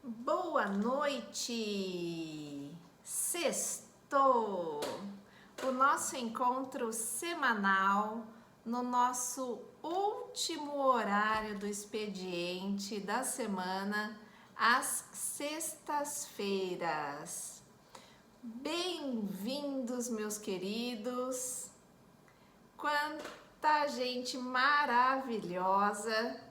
Boa noite! Sextou! O nosso encontro semanal no nosso último horário do expediente da semana, às sextas-feiras. Bem-vindos, meus queridos! Quanta gente maravilhosa!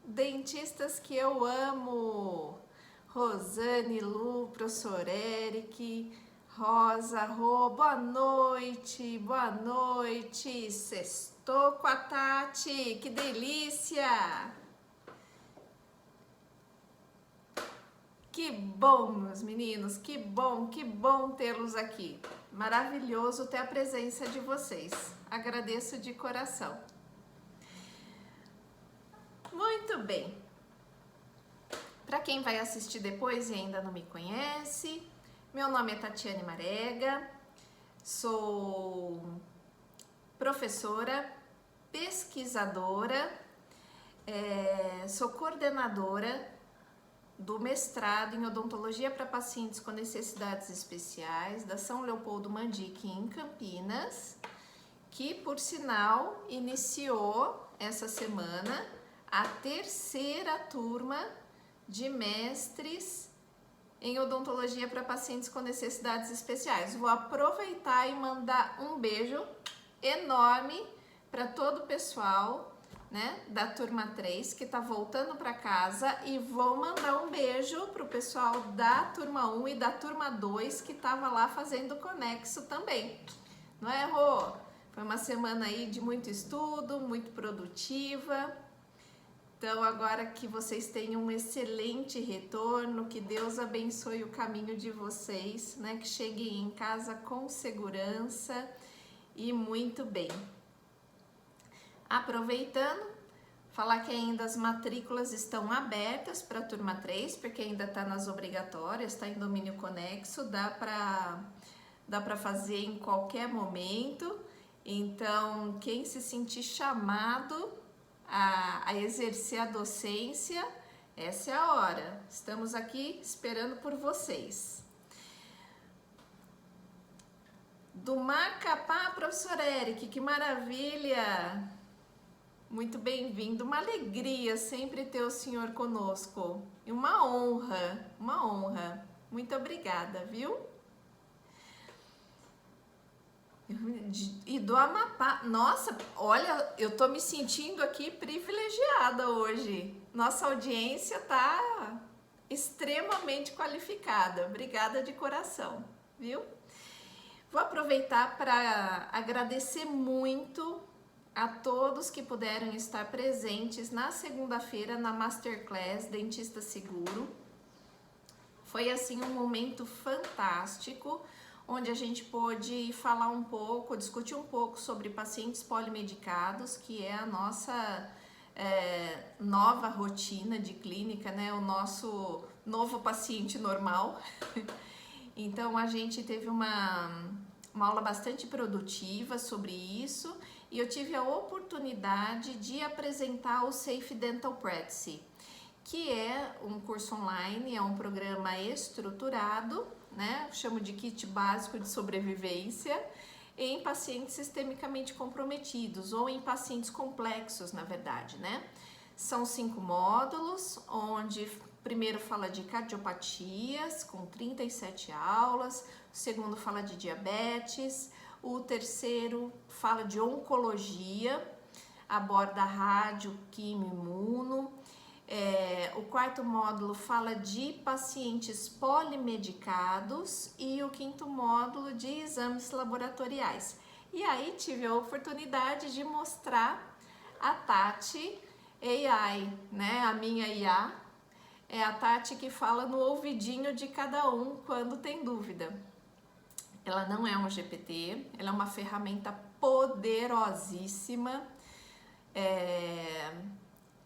Dentistas que eu amo! Rosane, Lu, professor Eric, Rosa, Rô, boa noite, sextou com a Tati, que delícia! Que bom, meus meninos, que bom tê-los aqui. Maravilhoso ter a presença de vocês, agradeço de coração. Muito bem. Para quem vai assistir depois e ainda não me conhece, meu nome é Tatiane Marega, sou professora, pesquisadora, sou coordenadora do mestrado em odontologia para pacientes com necessidades especiais da São Leopoldo Mandique em Campinas, que por sinal iniciou essa semana a terceira turma de mestres em odontologia para pacientes com necessidades especiais. Vou aproveitar e mandar um beijo enorme para todo o pessoal, né, da turma 3 que está voltando para casa, e vou mandar um beijo para o pessoal da turma 1 e da turma 2 que estava lá fazendo conexo também. Não é, Rô? Foi uma semana aí de muito estudo, muito produtiva. Então, agora que vocês tenham um excelente retorno, que Deus abençoe o caminho de vocês, né? Que cheguem em casa com segurança e muito bem. Aproveitando, falar que ainda as matrículas estão abertas para a turma 3, porque ainda está nas obrigatórias, está em domínio conexo, dá para fazer em qualquer momento. Então, quem se sentir chamado a exercer a docência, essa é a hora. Estamos aqui esperando por vocês. Do Macapá, professor Eric, que maravilha! Muito bem-vindo, uma alegria sempre ter o senhor conosco. E uma honra, uma honra. Muito obrigada, viu? E do Amapá, nossa, olha, eu tô me sentindo aqui privilegiada hoje. Nossa audiência tá extremamente qualificada. Obrigada de coração, viu? Vou aproveitar para agradecer muito a todos que puderam estar presentes na segunda-feira na Masterclass Dentista Seguro. Foi assim um momento fantástico, onde a gente pôde falar um pouco, discutir um pouco sobre pacientes polimedicados, que é a nossa nova rotina de clínica, né? O nosso novo paciente normal. Então, a gente teve uma aula bastante produtiva sobre isso, e eu tive a oportunidade de apresentar o Safe Dental Practice, que é um curso online, é um programa estruturado, né? Chamo de kit básico de sobrevivência em pacientes sistemicamente comprometidos ou em pacientes complexos, na verdade, né? São 5 módulos, onde primeiro fala de cardiopatias, com 37 aulas, o segundo fala de diabetes, o terceiro fala de oncologia, aborda rádio, quimio, imuno. O quarto módulo fala de pacientes polimedicados e o quinto módulo de exames laboratoriais. E aí tive a oportunidade de mostrar a Tati AI, né? A minha IA é a Tati que fala no ouvidinho de cada um quando tem dúvida. Ela não é um GPT, ela é uma ferramenta poderosíssima,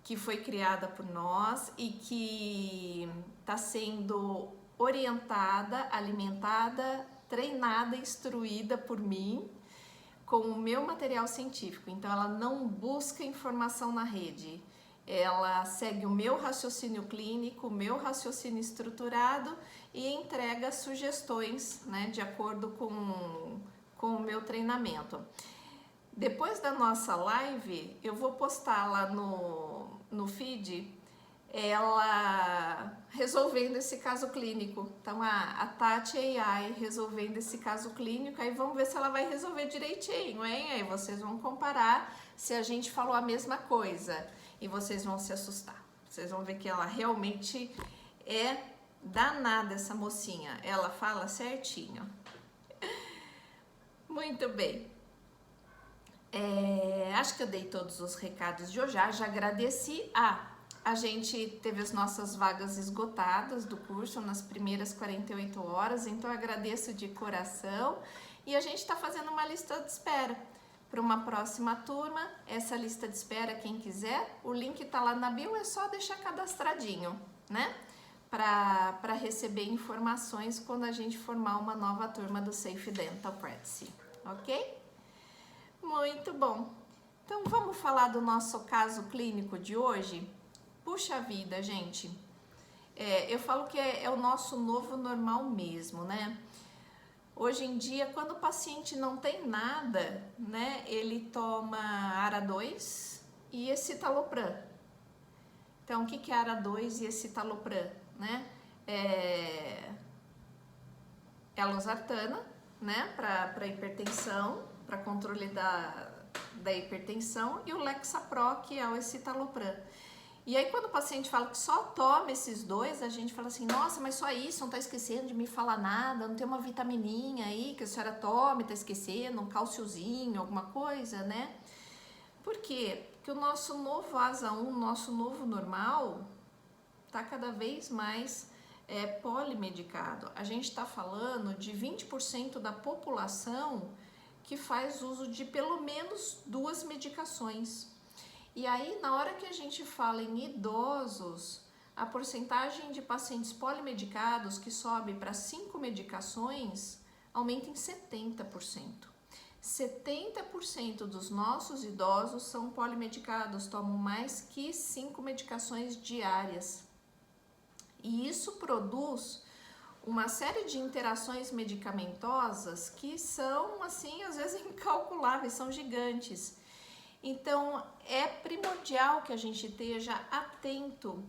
que foi criada por nós e que está sendo orientada, alimentada, treinada, instruída por mim com o meu material científico. Então ela não busca informação na rede, ela segue o meu raciocínio clínico, o meu raciocínio estruturado e entrega sugestões, né, de acordo com o meu treinamento. Depois da nossa live, eu vou postar lá no feed ela resolvendo esse caso clínico. Então a Tati AI resolvendo esse caso clínico, aí vamos ver se ela vai resolver direitinho, hein? Aí vocês vão comparar se a gente falou a mesma coisa e vocês vão se assustar. Vocês vão ver que ela realmente é danada, essa mocinha. Ela fala certinho. Muito bem. Acho que eu dei todos os recados de hoje. Já agradeci. A gente teve as nossas vagas esgotadas do curso nas primeiras 48 horas, então eu agradeço de coração. E a gente está fazendo uma lista de espera para uma próxima turma. Essa lista de espera, quem quiser, o link está lá na bio, é só deixar cadastradinho, né? Para receber informações quando a gente formar uma nova turma do Safe Dental Practice, ok? Muito bom. Então vamos falar do nosso caso clínico de hoje? Puxa vida, gente, eu falo que é o nosso novo normal mesmo, né? Hoje em dia, quando o paciente não tem nada, né, ele toma Ara2 e escitalopram. Então, o que é Ara2 e escitalopram, né? É a losartana, né, para hipertensão, para controle da hipertensão, e o Lexapro, que é o escitalopram. E aí, quando o paciente fala que só toma esses dois, a gente fala assim, nossa, mas só isso, não tá esquecendo de me falar nada, não tem uma vitamininha aí que a senhora tome, tá esquecendo, um calciozinho, alguma coisa, né? Por quê? Porque o nosso novo ASA1, nosso novo normal, tá cada vez mais polimedicado. A gente tá falando de 20% da população que faz uso de pelo menos 2 medicações. E aí, na hora que a gente fala em idosos, a porcentagem de pacientes polimedicados que sobe para 5 medicações aumenta em 70%. 70% dos nossos idosos são polimedicados, tomam mais que 5 medicações diárias. E isso produz uma série de interações medicamentosas que são, assim, às vezes incalculáveis, são gigantes. Então, é primordial que a gente esteja atento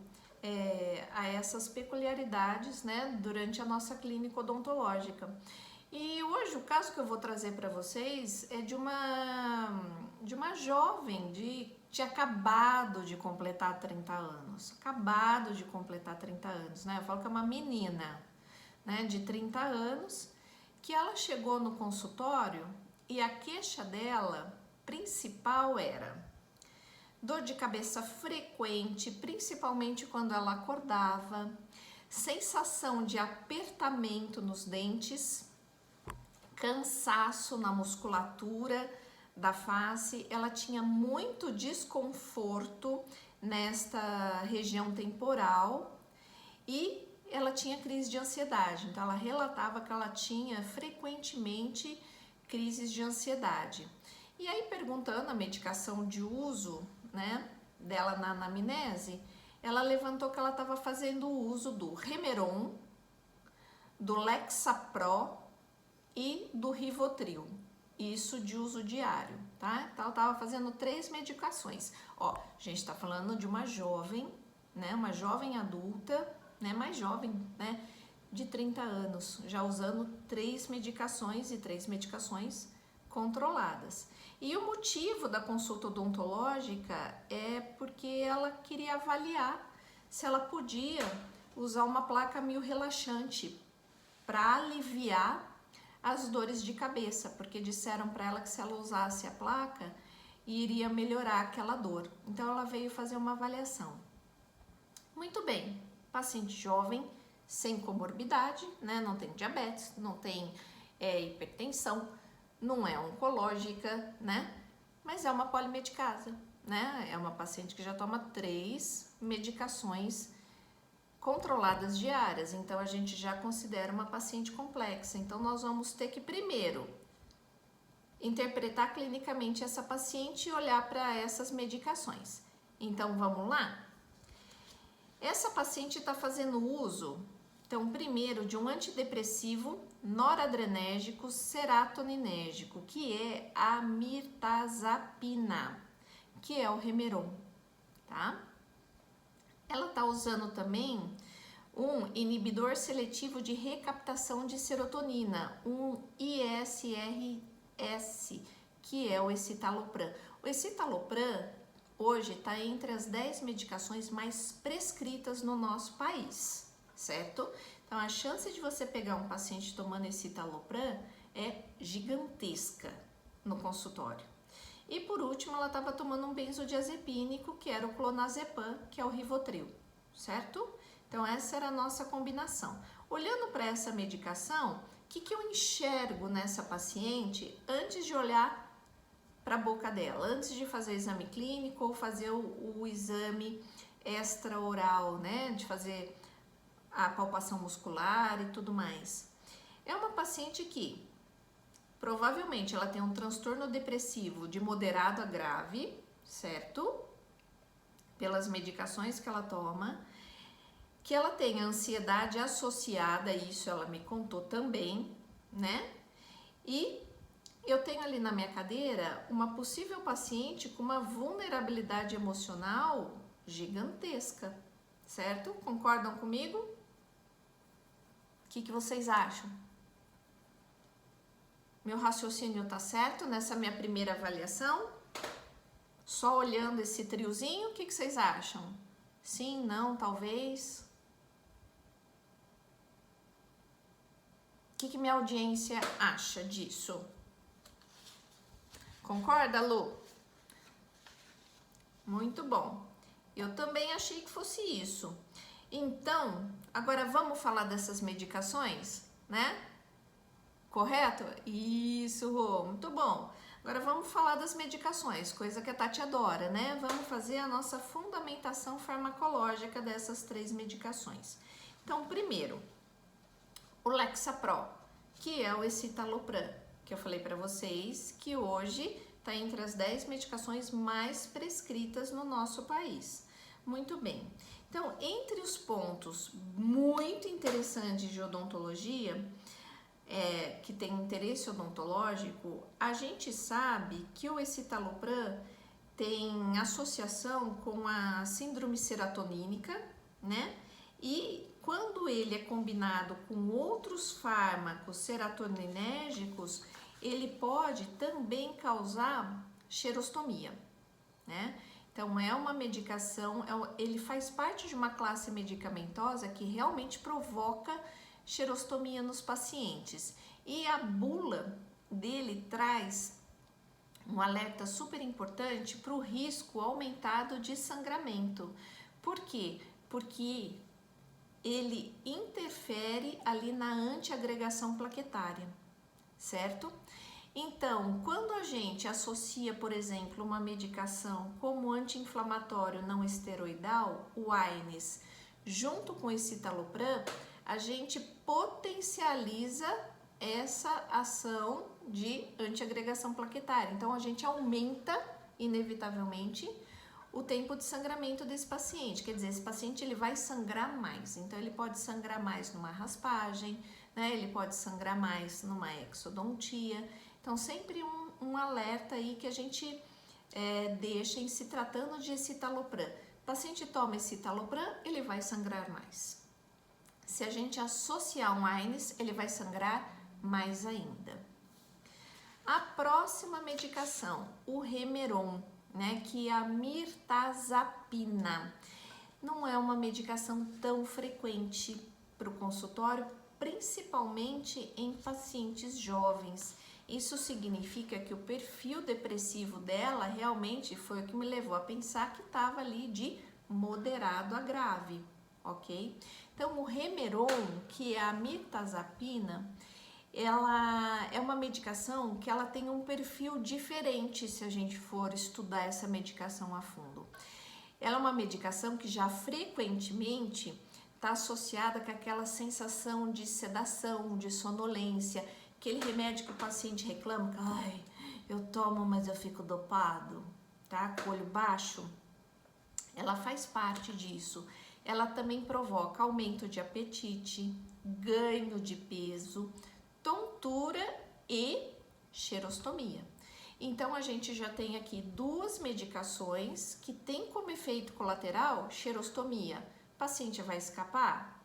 a essas peculiaridades, né, durante a nossa clínica odontológica. E hoje o caso que eu vou trazer para vocês é de uma jovem tinha acabado de completar 30 anos. Acabado de completar 30 anos, né? Eu falo que é uma menina, né, de 30 anos, que ela chegou no consultório e a queixa dela principal era dor de cabeça frequente, principalmente quando ela acordava, sensação de apertamento nos dentes, cansaço na musculatura da face, ela tinha muito desconforto nesta região temporal e ela tinha crise de ansiedade. Então ela relatava que ela tinha frequentemente crises de ansiedade. E aí, perguntando a medicação de uso, né, dela na anamnese, ela levantou que ela estava fazendo uso do Remeron, do Lexapro e do Rivotril. Isso de uso diário, tá? Então, ela estava fazendo 3 medicações. Ó, a gente está falando de uma jovem, né, uma jovem adulta, né, mais jovem, né, de 30 anos, já usando 3 medicações e 3 medicações controladas. E o motivo da consulta odontológica é porque ela queria avaliar se ela podia usar uma placa mio-relaxante para aliviar as dores de cabeça, porque disseram para ela que se ela usasse a placa iria melhorar aquela dor. Então ela veio fazer uma avaliação. Muito bem, paciente jovem, sem comorbidade, né? Não tem diabetes, não tem hipertensão, não é oncológica, né? Mas é uma polimedicada, né? É uma paciente que já toma 3 medicações controladas diárias, então a gente já considera uma paciente complexa. Então nós vamos ter que primeiro interpretar clinicamente essa paciente e olhar para essas medicações. Então, vamos lá? Essa paciente está fazendo uso, então, primeiro, de um antidepressivo noradrenérgico serotoninérgico, que é a mirtazapina, que é o Remeron, tá? Ela está usando também um inibidor seletivo de recaptação de serotonina, um ISRS, que é o escitalopram. O escitalopram hoje está entre as 10 medicações mais prescritas no nosso país, certo? Então, a chance de você pegar um paciente tomando escitalopram é gigantesca no consultório. E por último, ela estava tomando um benzodiazepínico, que era o clonazepam, que é o Rivotril, certo? Então, essa era a nossa combinação. Olhando para essa medicação, o que eu enxergo nessa paciente antes de olhar para a boca dela, antes de fazer o exame clínico ou fazer o exame extraoral, né? De fazer a palpação muscular e tudo mais. É uma paciente que provavelmente ela tem um transtorno depressivo de moderado a grave, certo? Pelas medicações que ela toma, que ela tem ansiedade associada, isso ela me contou também, né? E eu tenho ali na minha cadeira uma possível paciente com uma vulnerabilidade emocional gigantesca, certo? Concordam comigo? O que vocês acham? Meu raciocínio tá certo nessa minha primeira avaliação? Só olhando esse triozinho, o que vocês acham? Sim, não, talvez? O que minha audiência acha disso? Concorda, Lu? Muito bom. Eu também achei que fosse isso. Então, agora vamos falar dessas medicações, né? Correto? Isso, Rô, muito bom. Agora vamos falar das medicações, coisa que a Tati adora, né? Vamos fazer a nossa fundamentação farmacológica dessas 3 medicações. Então, primeiro, o Lexapro, que é o escitalopram, que eu falei para vocês, que hoje está entre as 10 medicações mais prescritas no nosso país. Muito bem. Então, entre os pontos muito interessantes de odontologia, que tem interesse odontológico, a gente sabe que o escitalopram tem associação com a síndrome serotonínica, né? E quando ele é combinado com outros fármacos serotoninérgicos, ele pode também causar xerostomia, né? Então, é uma medicação, ele faz parte de uma classe medicamentosa que realmente provoca xerostomia nos pacientes. E a bula dele traz um alerta super importante para o risco aumentado de sangramento. Por quê? Porque ele interfere ali na antiagregação plaquetária, certo? Então, quando a gente associa, por exemplo, uma medicação como anti-inflamatório não esteroidal, o AINES, junto com esse escitalopram, a gente potencializa essa ação de antiagregação plaquetária. Então, a gente aumenta, inevitavelmente, o tempo de sangramento desse paciente. Quer dizer, esse paciente ele vai sangrar mais. Então, ele pode sangrar mais numa raspagem, né? Ele pode sangrar mais numa exodontia. Então, sempre um alerta aí que a gente deixa em se tratando de escitalopram. O paciente toma escitalopram, ele vai sangrar mais. Se a gente associar um AINES, ele vai sangrar mais ainda. A próxima medicação, o Remeron, né, que é a mirtazapina. Não é uma medicação tão frequente para o consultório, principalmente em pacientes jovens. Isso significa que o perfil depressivo dela realmente foi o que me levou a pensar que estava ali de moderado a grave, ok? Então, o Remeron, que é a mirtazapina, ela é uma medicação que ela tem um perfil diferente se a gente for estudar essa medicação a fundo. Ela é uma medicação que já frequentemente está associada com aquela sensação de sedação, de sonolência, aquele remédio que o paciente reclama, ai, eu tomo, mas eu fico dopado, tá? Com o olho baixo. ela faz parte disso. Ela também provoca aumento de apetite, ganho de peso, tontura e xerostomia. Então a gente já tem aqui duas medicações que tem como efeito colateral xerostomia. O paciente vai escapar?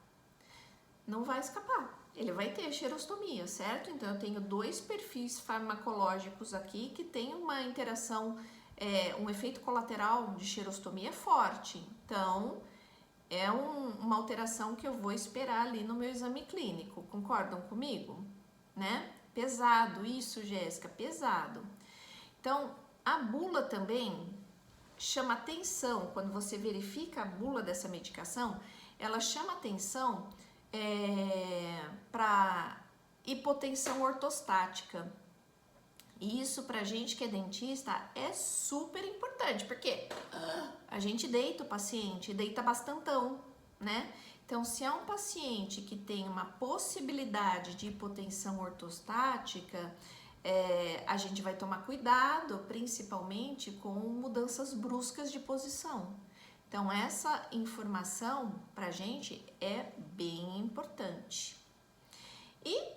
Não vai escapar. Ele vai ter xerostomia, certo? Então eu tenho dois perfis farmacológicos aqui que tem uma interação, um efeito colateral de xerostomia forte. Então é uma alteração que eu vou esperar ali no meu exame clínico. Concordam comigo? Né? Pesado isso, Jéssica, pesado. Então, a bula também chama atenção, quando você verifica a bula dessa medicação, ela chama atenção para hipotensão ortostática. E isso pra gente que é dentista é super importante, porque a gente deita o paciente, deita bastantão, né? Então, se há um paciente que tem uma possibilidade de hipotensão ortostática, a gente vai tomar cuidado, principalmente com mudanças bruscas de posição. Então, essa informação pra gente é bem importante. E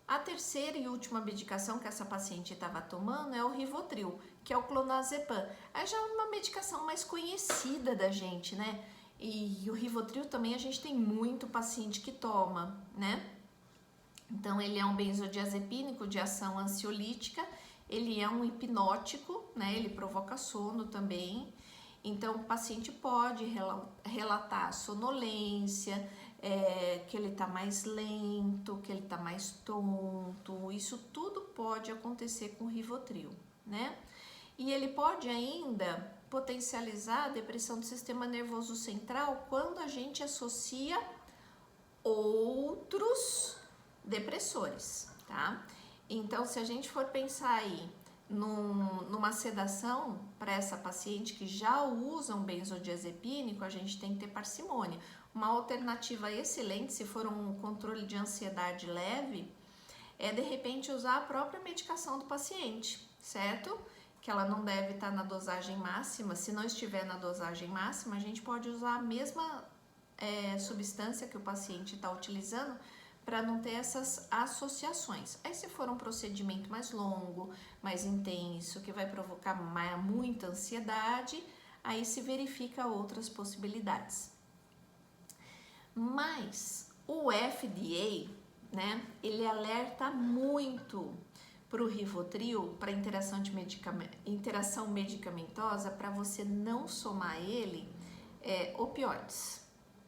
a terceira e última medicação que essa paciente estava tomando é o Rivotril, que é o clonazepam. Aí já é uma medicação mais conhecida da gente, né? E o Rivotril também a gente tem muito paciente que toma, né? Então, ele é um benzodiazepínico de ação ansiolítica, ele é um hipnótico, né? Ele provoca sono também. Então, o paciente pode relatar sonolência, que ele tá mais lento, que ele tá mais tonto. Isso tudo pode acontecer com o Rivotril, né? E ele pode ainda potencializar a depressão do sistema nervoso central quando a gente associa outros depressores, tá? Então, se a gente for pensar aí numa sedação para essa paciente que já usa um benzodiazepínico, a gente tem que ter parcimônia. Uma alternativa excelente, se for um controle de ansiedade leve, é de repente usar a própria medicação do paciente, certo? Que ela não deve estar na dosagem máxima. Se não estiver na dosagem máxima, a gente pode usar a mesma substância que o paciente está utilizando para não ter essas associações. Aí, se for um procedimento mais longo, mais intenso, que vai provocar muita ansiedade, aí se verifica outras possibilidades. Mas o FDA, né, ele alerta muito para o Rivotril, para interação medicamentosa, para você não somar ele opioides,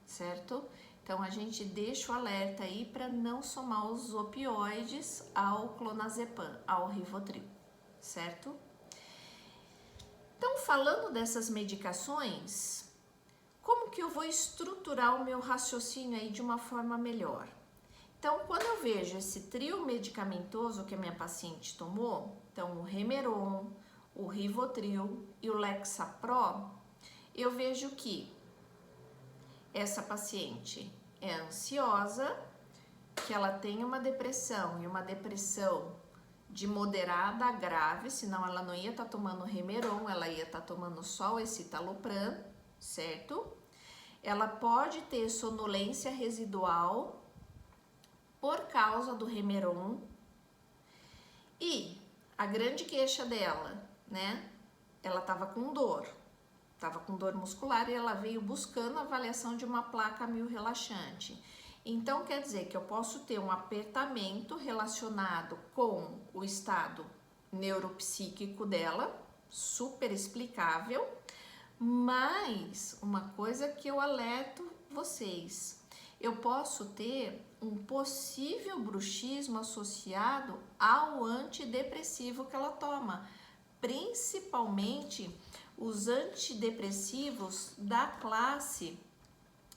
certo? Então, a gente deixa o alerta aí para não somar os opioides ao clonazepam, ao Rivotril, certo? Então, falando dessas medicações, como que eu vou estruturar o meu raciocínio aí de uma forma melhor? Então, quando eu vejo esse trio medicamentoso que a minha paciente tomou, então o Remeron, o Rivotril e o Lexapro, eu vejo que essa paciente é ansiosa, que ela tem uma depressão e uma depressão de moderada a grave, senão ela não ia estar tomando Remeron, ela ia estar tomando só o escitalopram, certo? Ela pode ter sonolência residual por causa do Remeron e a grande queixa dela, né? Ela estava com dor muscular e ela veio buscando a avaliação de uma placa mil relaxante. Então, quer dizer que eu posso ter um apertamento relacionado com o estado neuropsíquico dela, super explicável, mas uma coisa que eu alerto vocês, eu posso ter um possível bruxismo associado ao antidepressivo que ela toma, principalmente os antidepressivos da classe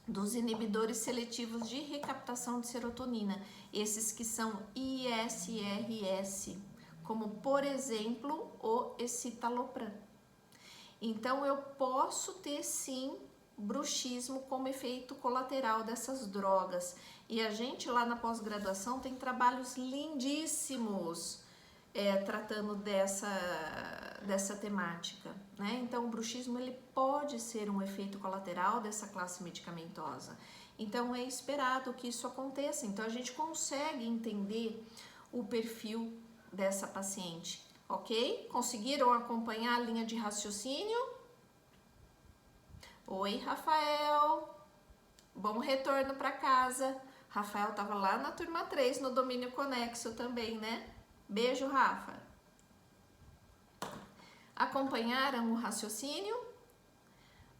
dos inibidores seletivos de recaptação de serotonina, esses que são ISRS, como por exemplo o escitalopram. Então eu posso ter sim bruxismo como efeito colateral dessas drogas. E a gente lá na pós-graduação tem trabalhos lindíssimos tratando dessa temática, né? Então, o bruxismo ele pode ser um efeito colateral dessa classe medicamentosa. Então, é esperado que isso aconteça. Então, a gente consegue entender o perfil dessa paciente, ok? Conseguiram acompanhar a linha de raciocínio? Oi, Rafael. Bom retorno para casa. Rafael estava lá na turma 3, no domínio conexo também, né? Beijo, Rafa. Acompanharam o raciocínio?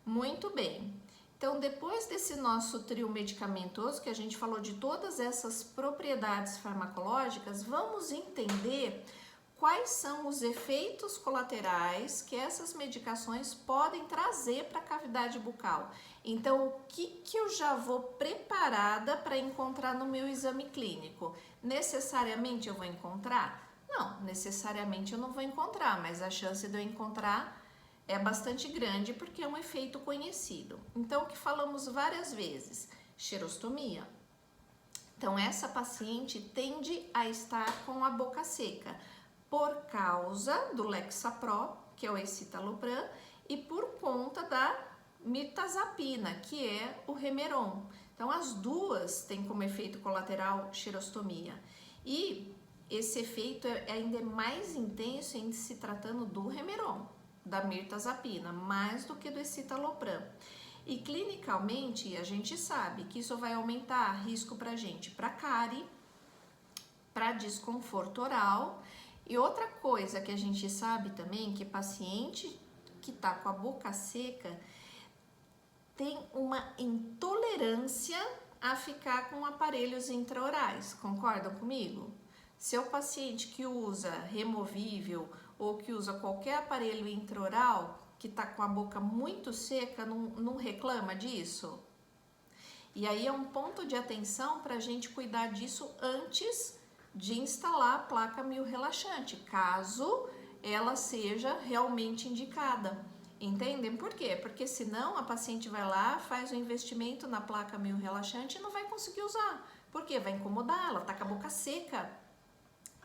Muito bem. Então, depois desse nosso trio medicamentoso, que a gente falou de todas essas propriedades farmacológicas, vamos entender quais são os efeitos colaterais que essas medicações podem trazer para a cavidade bucal. Então, o que eu já vou preparada para encontrar no meu exame clínico? Necessariamente eu vou encontrar? Não, necessariamente eu não vou encontrar, mas a chance de eu encontrar é bastante grande porque é um efeito conhecido. Então, o que falamos várias vezes, xerostomia. Então, essa paciente tende a estar com a boca seca por causa do Lexapro, que é o escitalopram, e por conta da mirtazapina, que é o Remeron. Então, as duas têm como efeito colateral xerostomia. E esse efeito é ainda mais intenso em se tratando do Remeron, da mirtazapina, mais do que do escitalopram. E clinicamente, a gente sabe que isso vai aumentar risco pra gente, para cárie, para desconforto oral. E outra coisa que a gente sabe também, que paciente que tá com a boca seca tem uma intolerância a ficar com aparelhos intraorais, concordam comigo? Se é o paciente que usa removível ou que usa qualquer aparelho intraoral, que tá com a boca muito seca, não reclama disso? E aí é um ponto de atenção para a gente cuidar disso antes de instalar a placa miorrelaxante, caso ela seja realmente indicada. Entendem por quê? Porque senão a paciente vai lá, faz o investimento na placa miorrelaxante e não vai conseguir usar. Por quê? Vai incomodar, ela tá com a boca seca,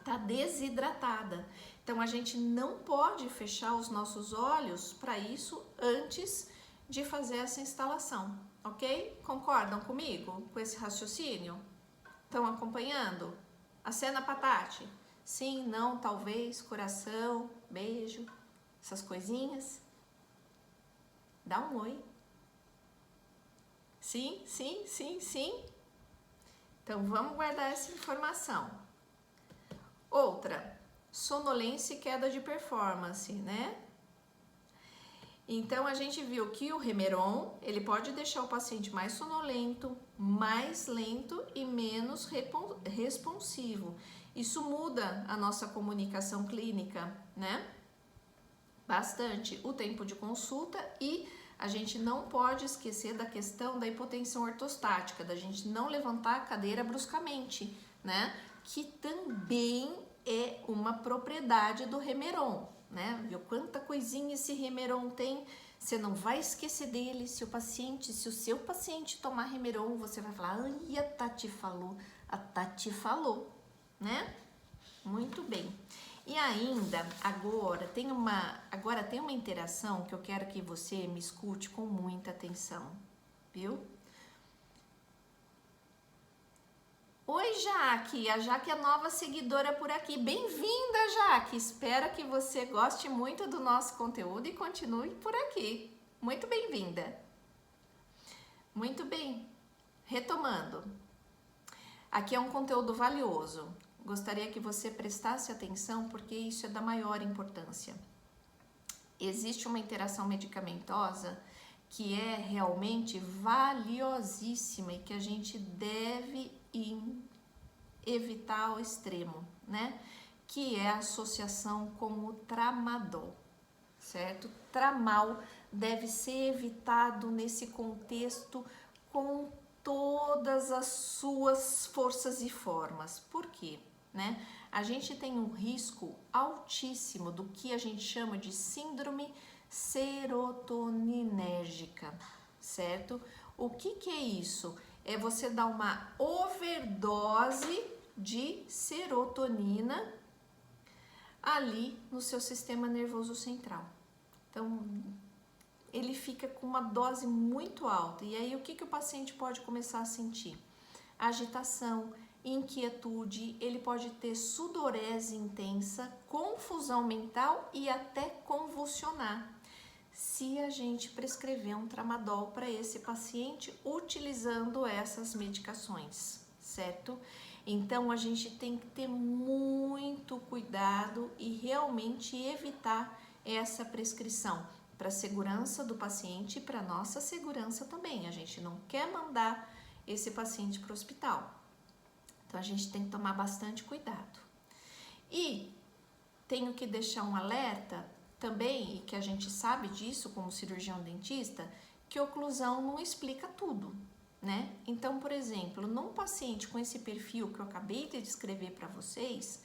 tá desidratada. Então a gente não pode fechar os nossos olhos para isso antes de fazer essa instalação, ok? Concordam comigo com esse raciocínio? Estão acompanhando? Acena pra Tati. Sim, não, talvez, coração, beijo, essas coisinhas. Dá um oi. Sim, sim, sim, sim. Então vamos guardar essa informação. Outra, sonolência e queda de performance, né? Então a gente viu que o Remeron, ele pode deixar o paciente mais sonolento, mais lento e menos responsivo. Isso muda a nossa comunicação clínica, né? Bastante o tempo de consulta, e a gente não pode esquecer da questão da hipotensão ortostática, da gente não levantar a cadeira bruscamente, né? Que também é uma propriedade do Remeron, né? Viu quanta coisinha esse Remeron tem? Você não vai esquecer dele. Se o seu paciente tomar Remeron, você vai falar: ai, a Tati falou, né? Muito bem. E ainda, agora tem uma interação que eu quero que você me escute com muita atenção, viu? Oi, Jaque, a Jaque é nova seguidora por aqui. Bem-vinda, Jaque. Espero que você goste muito do nosso conteúdo e continue por aqui. Muito bem-vinda. Muito bem. Retomando. Aqui é um conteúdo valioso. Gostaria que você prestasse atenção porque isso é da maior importância. Existe uma interação medicamentosa que é realmente valiosíssima e que a gente deve evitar ao extremo, né? Que é a associação com o tramadol, certo? Tramal deve ser evitado nesse contexto com todas as suas forças e formas. Por quê? Né? A gente tem um risco altíssimo do que a gente chama de síndrome serotoninérgica, certo? O que é isso? É você dar uma overdose de serotonina ali no seu sistema nervoso central. Então, ele fica com uma dose muito alta. E aí, o que o paciente pode começar a sentir? Agitação, inquietude, ele pode ter sudorese intensa, confusão mental e até convulsionar. Se a gente prescrever um tramadol para esse paciente utilizando essas medicações, certo? Então, a gente tem que ter muito cuidado e realmente evitar essa prescrição para a segurança do paciente e para nossa segurança também. A gente não quer mandar esse paciente para o hospital. Então, a gente tem que tomar bastante cuidado. E tenho que deixar um alerta também, e que a gente sabe disso como cirurgião dentista, que oclusão não explica tudo, né? Então, por exemplo, num paciente com esse perfil que eu acabei de descrever para vocês,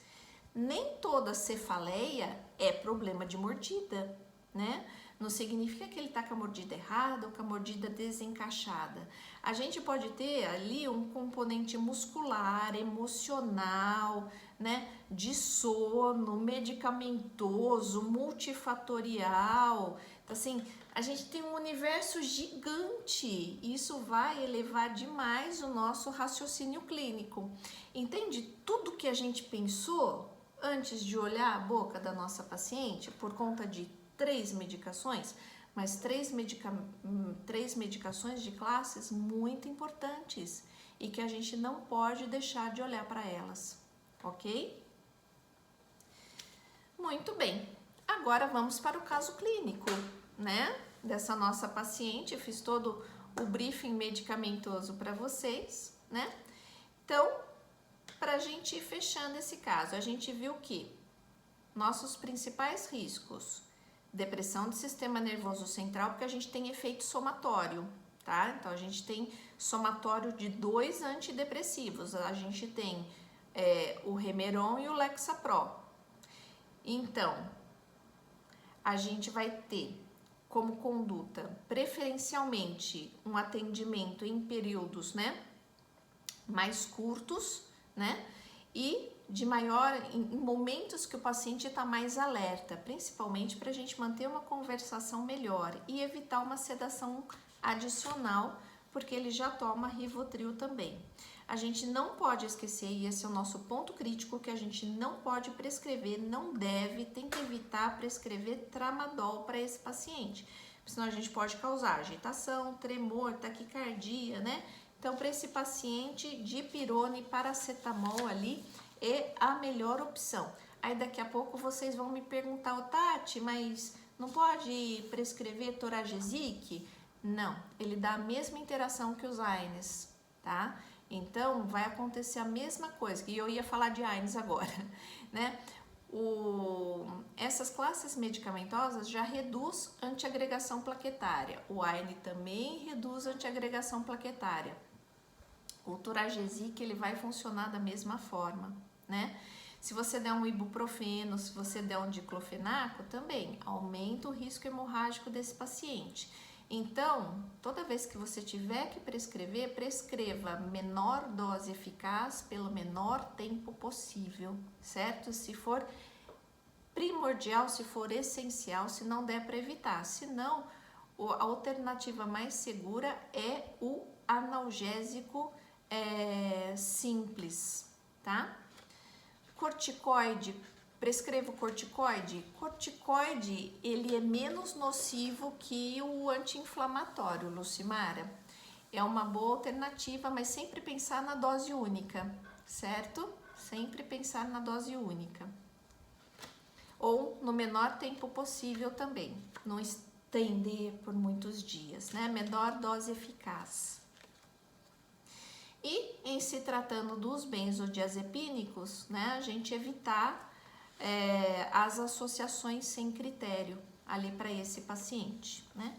nem toda cefaleia é problema de mordida, né? Não significa que ele está com a mordida errada ou com a mordida desencaixada. A gente pode ter ali um componente muscular, emocional, né? De sono, medicamentoso, multifatorial. Então, assim, a gente tem um universo gigante. Isso vai elevar demais o nosso raciocínio clínico. Entende? Tudo que a gente pensou antes de olhar a boca da nossa paciente por conta de 3 medicações, mas 3 medicações de classes muito importantes e que a gente não pode deixar de olhar para elas, ok? Muito bem, agora vamos para o caso clínico, né? Dessa nossa paciente, eu fiz todo o briefing medicamentoso para vocês, né? Então, para a gente ir fechando esse caso, a gente viu que nossos principais riscos: depressão do sistema nervoso central, porque a gente tem efeito somatório, tá? Então, a gente tem somatório de 2 antidepressivos. A gente tem o Remeron e o Lexapro. Então, a gente vai ter como conduta, preferencialmente, um atendimento em períodos, né, mais curtos, né? E de maior, em momentos que o paciente está mais alerta, principalmente para a gente manter uma conversação melhor e evitar uma sedação adicional, porque ele já toma Rivotril também. A gente não pode esquecer, e esse é o nosso ponto crítico, que a gente não pode prescrever, não deve, tem que evitar prescrever tramadol para esse paciente, senão a gente pode causar agitação, tremor, taquicardia, né? Então, para esse paciente, dipirona e paracetamol ali é a melhor opção. Aí daqui a pouco vocês vão me perguntar: Tati, mas não pode prescrever Toragesic? Não, ele dá a mesma interação que os AINES, tá? Então vai acontecer a mesma coisa, e eu ia falar de AINES agora, né? Essas classes medicamentosas já reduz antiagregação plaquetária. O AINE também reduz antiagregação plaquetária. O Toragesic, ele vai funcionar da mesma forma, né? Se você der um ibuprofeno, se você der um diclofenaco, também aumenta o risco hemorrágico desse paciente. Então, toda vez que você tiver que prescrever, prescreva menor dose eficaz pelo menor tempo possível, certo? Se for primordial, se for essencial, se não der para evitar. Se não, a alternativa mais segura é o analgésico simples, tá? Corticoide, prescrevo corticoide? Corticoide, ele é menos nocivo que o anti-inflamatório, Lucimara. É uma boa alternativa, mas sempre pensar na dose única, certo? Sempre pensar na dose única. Ou no menor tempo possível também, não estender por muitos dias, né? Menor dose eficaz. E em se tratando dos benzodiazepínicos, né, a gente evitar as associações sem critério ali para esse paciente, né?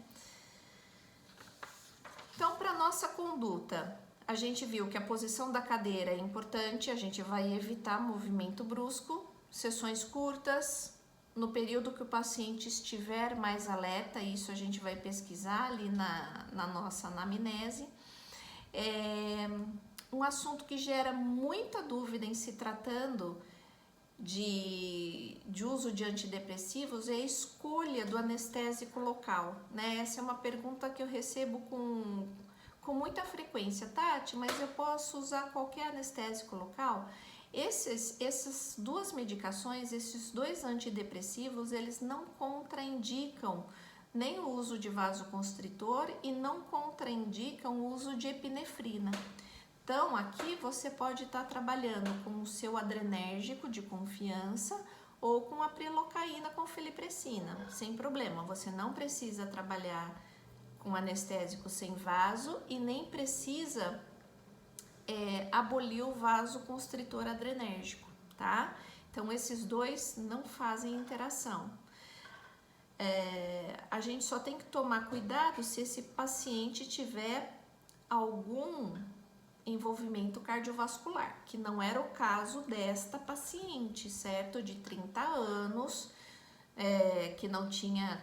Então, para nossa conduta, a gente viu que a posição da cadeira é importante, a gente vai evitar movimento brusco, sessões curtas, no período que o paciente estiver mais alerta, isso a gente vai pesquisar ali na nossa anamnese. Um assunto que gera muita dúvida em se tratando de uso de antidepressivos é a escolha do anestésico local, né? Essa é uma pergunta que eu recebo com muita frequência. Tati, mas eu posso usar qualquer anestésico local? Essas duas medicações, esses dois antidepressivos, eles não contraindicam nem o uso de vasoconstritor e não contraindicam o uso de epinefrina. Então, aqui você pode estar trabalhando com o seu adrenérgico de confiança ou com a prilocaína com felipressina, sem problema. Você não precisa trabalhar com anestésico sem vaso e nem precisa abolir o vasoconstritor adrenérgico, tá? Então, esses dois não fazem interação. A gente só tem que tomar cuidado se esse paciente tiver algum envolvimento cardiovascular, que não era o caso desta paciente, certo? De 30 anos, que não tinha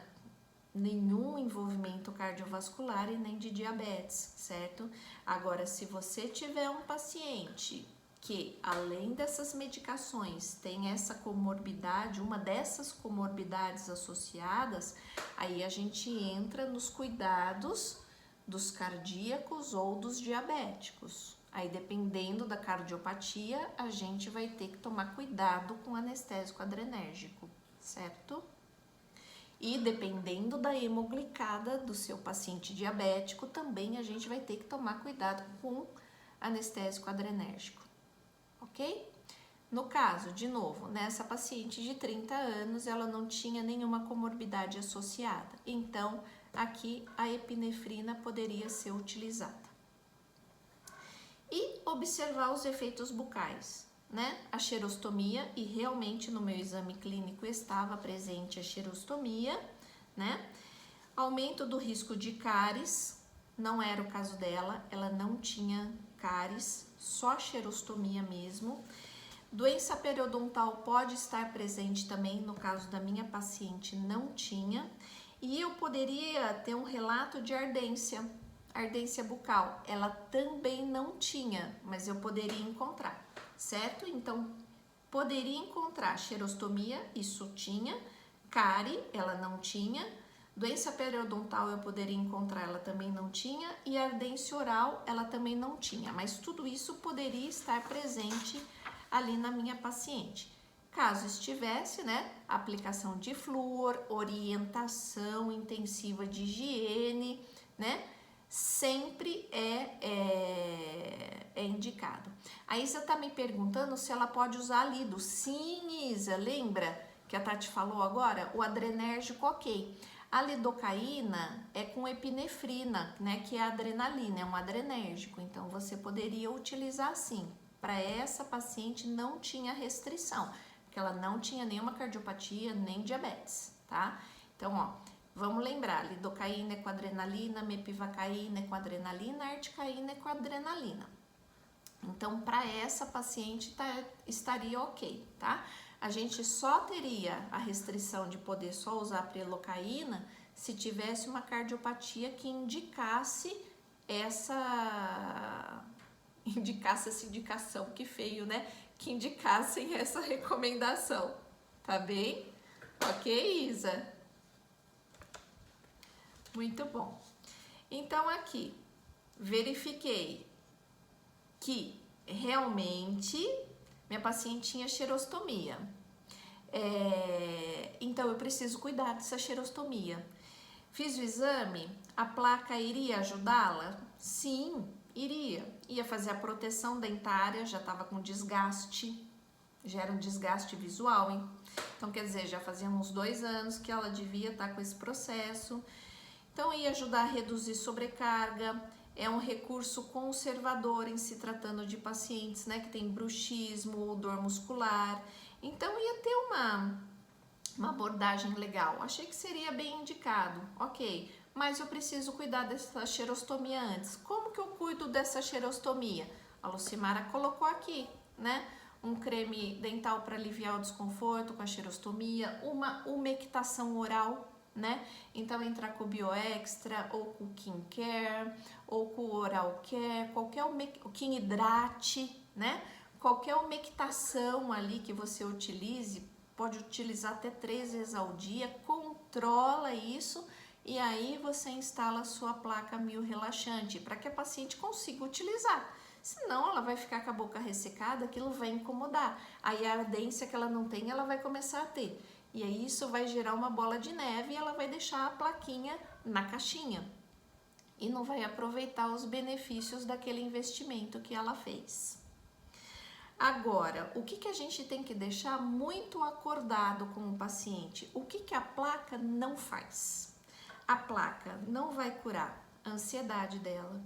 nenhum envolvimento cardiovascular e nem de diabetes, certo? Agora, se você tiver um paciente que, além dessas medicações, tem essa comorbidade, uma dessas comorbidades associadas, aí a gente entra nos cuidados dos cardíacos ou dos diabéticos. Aí, dependendo da cardiopatia, a gente vai ter que tomar cuidado com anestésico adrenérgico, certo? E dependendo da hemoglicada do seu paciente diabético, também a gente vai ter que tomar cuidado com anestésico adrenérgico, ok? No caso, de novo, nessa paciente de 30 anos, ela não tinha nenhuma comorbidade associada. Então, aqui a epinefrina poderia ser utilizada. E observar os efeitos bucais, né? A xerostomia, e realmente no meu exame clínico estava presente a xerostomia, né? Aumento do risco de cáries, não era o caso dela, ela não tinha cáries, só xerostomia mesmo. Doença periodontal pode estar presente também, no caso da minha paciente não tinha. E eu poderia ter um relato de ardência bucal, ela também não tinha, mas eu poderia encontrar, certo? Então, poderia encontrar xerostomia, isso tinha, cárie, ela não tinha, doença periodontal eu poderia encontrar, ela também não tinha, e ardência oral, ela também não tinha, mas tudo isso poderia estar presente ali na minha paciente. Caso estivesse, né, aplicação de flúor, orientação intensiva de higiene, né, sempre é indicado. A Isa tá me perguntando se ela pode usar lido. Sim, Isa, lembra que a Tati falou agora? O adrenérgico, ok. A lidocaína é com epinefrina, né, que é a adrenalina, é um adrenérgico. Então, você poderia utilizar sim. Para essa paciente não tinha restrição, porque ela não tinha nenhuma cardiopatia, nem diabetes, tá? Então, ó, vamos lembrar, lidocaína é com adrenalina, mepivacaína é com adrenalina, articaína é com adrenalina. Então, para essa paciente estaria ok, tá? A gente só teria a restrição de poder só usar a prilocaína se tivesse uma cardiopatia que indicasse essa indicação, que feio, né? Que indicassem essa recomendação, tá bem? Ok, Isa? Muito bom. Então, aqui, verifiquei que realmente minha paciente tinha xerostomia. Então, eu preciso cuidar dessa xerostomia. Fiz o exame, a placa iria ajudá-la? Sim, iria. Ia fazer a proteção dentária, já estava com desgaste, já era um desgaste visual, hein? Então, quer dizer, já fazia uns 2 anos que ela devia estar com esse processo. Então, ia ajudar a reduzir sobrecarga, é um recurso conservador em se tratando de pacientes, né, que tem bruxismo ou dor muscular. Então, ia ter uma abordagem legal. Achei que seria bem indicado, ok. Mas eu preciso cuidar dessa xerostomia antes. Como que eu cuido dessa xerostomia? A Lucimara colocou aqui, né? Um creme dental para aliviar o desconforto com a xerostomia, uma umectação oral, né? Então, entrar com o BioExtra, ou com o KinCare, ou com o Oral Care, qualquer o Kin Hidrate, né? Qualquer umectação ali que você utilize, pode utilizar até 3 vezes ao dia, controla isso e aí você instala a sua placa mil relaxante para que a paciente consiga utilizar. Senão ela vai ficar com a boca ressecada, aquilo vai incomodar. Aí a ardência que ela não tem, ela vai começar a ter. E aí isso vai gerar uma bola de neve e ela vai deixar a plaquinha na caixinha. E não vai aproveitar os benefícios daquele investimento que ela fez. Agora, o que a gente tem que deixar muito acordado com o paciente? O que a placa não faz? A placa não vai curar a ansiedade dela,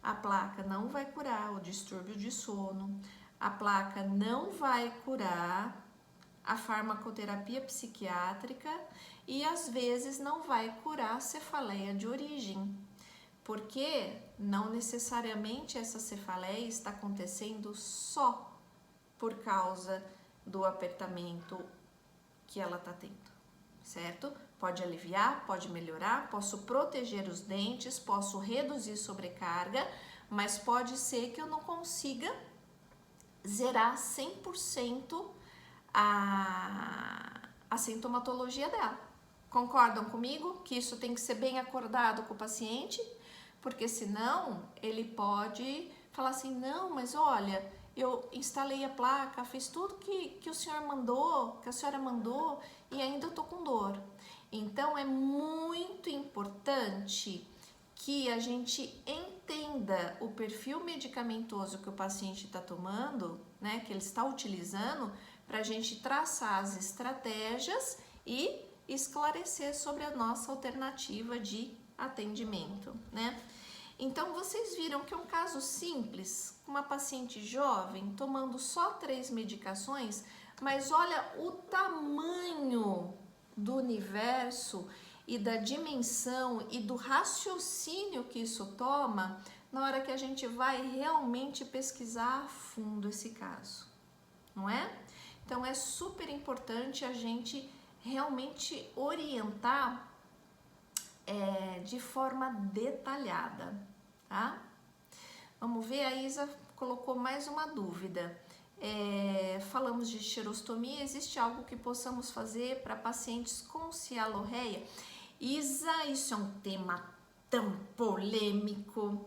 a placa não vai curar o distúrbio de sono, a placa não vai curar a farmacoterapia psiquiátrica e às vezes não vai curar a cefaleia de origem, porque não necessariamente essa cefaleia está acontecendo só por causa do apertamento que ela está tendo, certo? Pode aliviar, pode melhorar, posso proteger os dentes, posso reduzir sobrecarga, mas pode ser que eu não consiga zerar 100% a sintomatologia dela. Concordam comigo que isso tem que ser bem acordado com o paciente? Porque senão ele pode falar assim, não, mas olha, eu instalei a placa, fiz tudo que o senhor mandou, que a senhora mandou e ainda eu tô com dor. Então é muito importante que a gente entenda o perfil medicamentoso que o paciente está tomando, né, que ele está utilizando, para a gente traçar as estratégias e esclarecer sobre a nossa alternativa de atendimento, né? Então, vocês viram que é um caso simples, uma paciente jovem tomando só 3 medicações, mas olha o tamanho do universo e da dimensão e do raciocínio que isso toma na hora que a gente vai realmente pesquisar a fundo esse caso, não é? Então, é super importante a gente realmente orientar de forma detalhada, tá? Vamos ver, a Isa colocou mais uma dúvida. Falamos de xerostomia, existe algo que possamos fazer para pacientes com cialorreia? Isa, isso é um tema tão polêmico,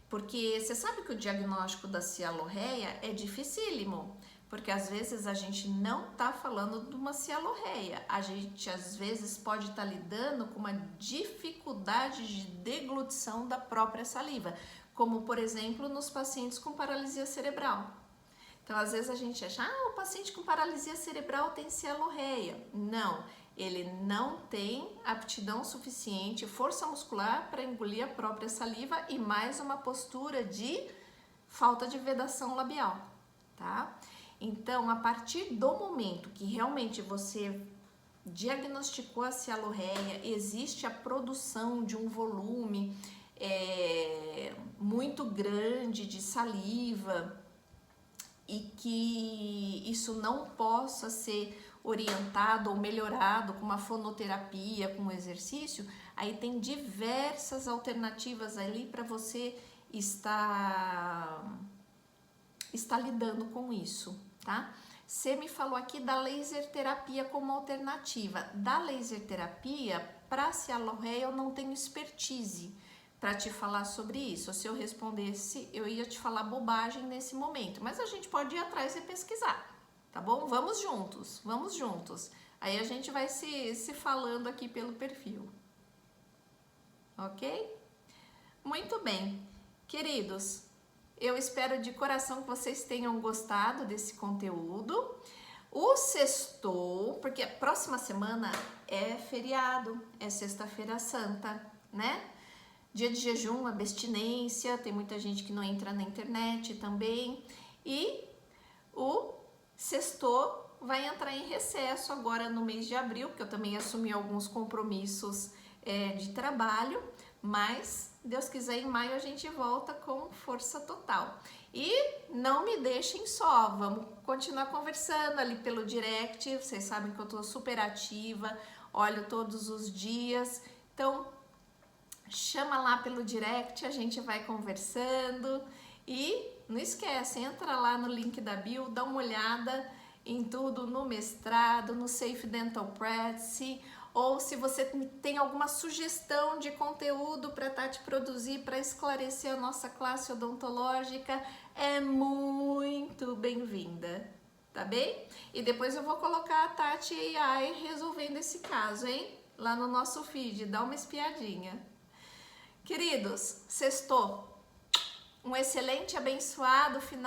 porque você sabe que o diagnóstico da cialorreia é dificílimo, porque às vezes a gente não está falando de uma cialorreia, a gente às vezes pode estar lidando com uma dificuldade de deglutição da própria saliva, como por exemplo nos pacientes com paralisia cerebral. Então às vezes a gente acha, o paciente com paralisia cerebral tem cialorreia. Não, ele não tem aptidão suficiente, força muscular para engolir a própria saliva e mais uma postura de falta de vedação labial, tá? Então, a partir do momento que realmente você diagnosticou a cialorreia, existe a produção de um volume muito grande de saliva e que isso não possa ser orientado ou melhorado com uma fonoterapia, com exercício, aí tem diversas alternativas ali para você estar lidando com isso, tá? Você me falou aqui da laser terapia como alternativa. Da laser terapia, para cialorreia, eu não tenho expertise para te falar sobre isso. Se eu respondesse, eu ia te falar bobagem nesse momento, mas a gente pode ir atrás e pesquisar, tá bom? Vamos juntos, vamos juntos. Aí a gente vai se falando aqui pelo perfil, ok? Muito bem, queridos. Eu espero de coração que vocês tenham gostado desse conteúdo. O sextou, porque a próxima semana é feriado, é sexta-feira santa, né? Dia de jejum, abstinência, tem muita gente que não entra na internet também. E o sextou vai entrar em recesso agora no mês de abril, porque eu também assumi alguns compromissos de trabalho, mas Deus quiser, em maio a gente volta com força total. E não me deixem só, vamos continuar conversando ali pelo direct, vocês sabem que eu tô super ativa, olho todos os dias, então chama lá pelo direct, a gente vai conversando E não esquece, entra lá no link da bio, dá uma olhada em tudo no mestrado, no Safe Dental Practice, ou se você tem alguma sugestão de conteúdo para Tati produzir para esclarecer a nossa classe odontológica, é muito bem-vinda, tá bem? E depois eu vou colocar a Tati AI resolvendo esse caso, hein? Lá no nosso feed, dá uma espiadinha. Queridos, sextou. Um excelente, abençoado final